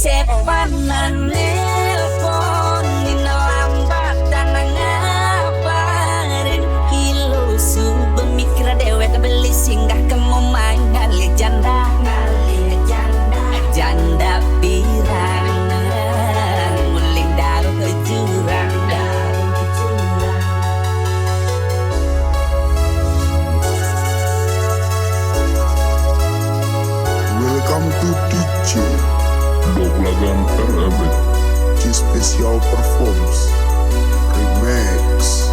Sepanan nelpon nina lambat tanang ngabarin hilo su pemikir dewek beli singgah kemumai ngali janda janda pirang muling daru ke jurang Welcome to DJ Doblagan Arabic G Special Performs Remix.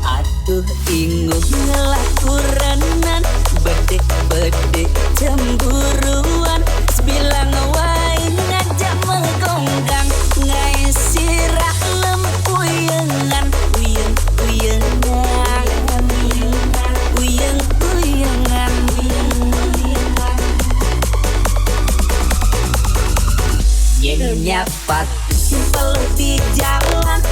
Aduh inguh ngelakurenan bedek-bedek cemburuan sebilang wae ngajak menggonggang ngai sirah lempuyengan uyeng-uyengan uyeng-uyengan nyapat simpel di jalan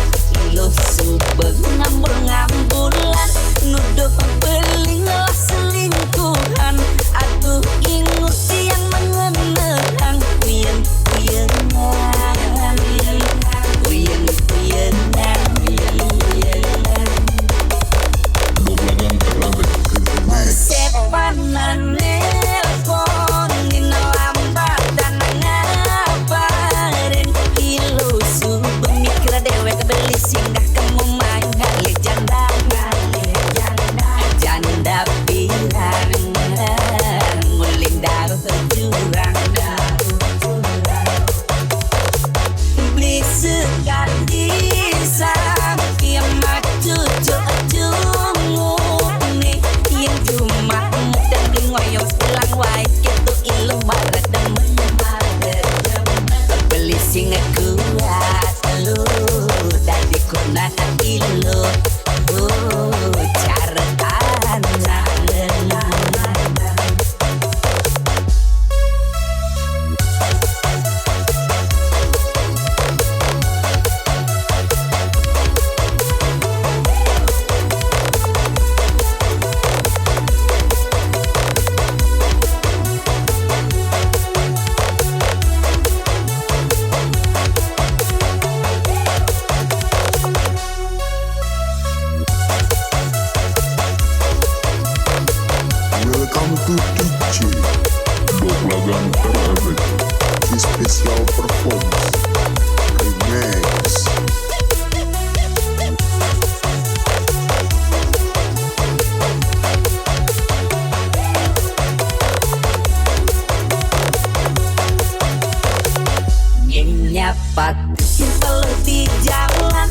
lo subeng ngambul-ngambulan nuduh beling lah selingkuhan aduh ingus yang mengenang uyeng-uyengan uyeng-uyengan Doblagan Arabic sepanan nelpon nina lambat tanang ngabarin hilo su pemikir dewek beli singgah kemumai ngali janda janda pirang muling daru terjurang beli sekali yang maju nih yang cuma dan ngoyong selang wae gitu ilu maret demen beli singa kuat lu dari kunana ilu cara tanah Welcome to DJ Doblagan Arabic G Special Performs Remix. nyapat simpel di jalan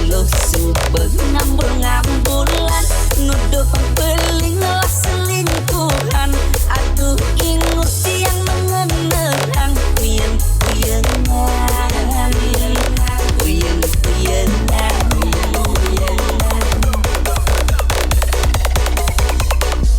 lo subeng ngambul-ngambulan nuduh beling lah selingkuhan aduh ingus yang mengenang uyeng-uyengan uyeng-uyengan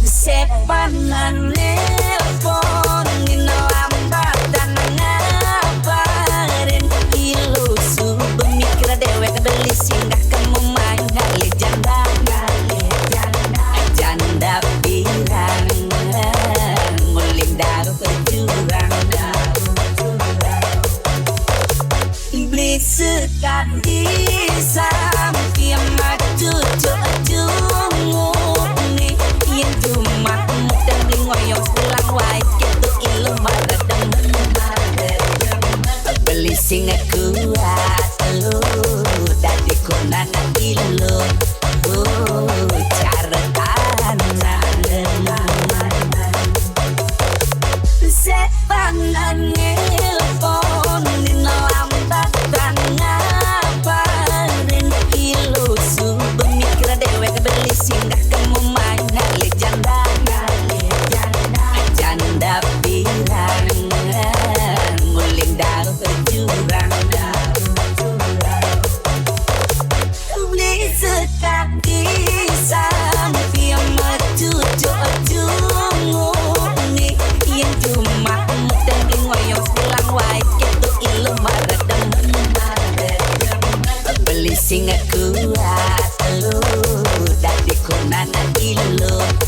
sepanan nelpon nina lambat tanang ngabarin hilo su pemikir dewek beli singgah kemumai ngali janda janda pirang muling daru terjurang beli sekali yang maju nih yang cuma dan ngoyong selang wae gitu ilu maret demen beli singa kuat lu dari kunana ilu cara tanah sepanan nelpon nina lambat tanang ngabarin hilo su pemikir dewek beli singgah kemumai ngali janda janda pirang muling daru terjurang beli sekali yang maju nih yang cuma dan ngoyong selang wae gitu ilu maret demen beli singa kuat buat lu, dadi kunana ilu.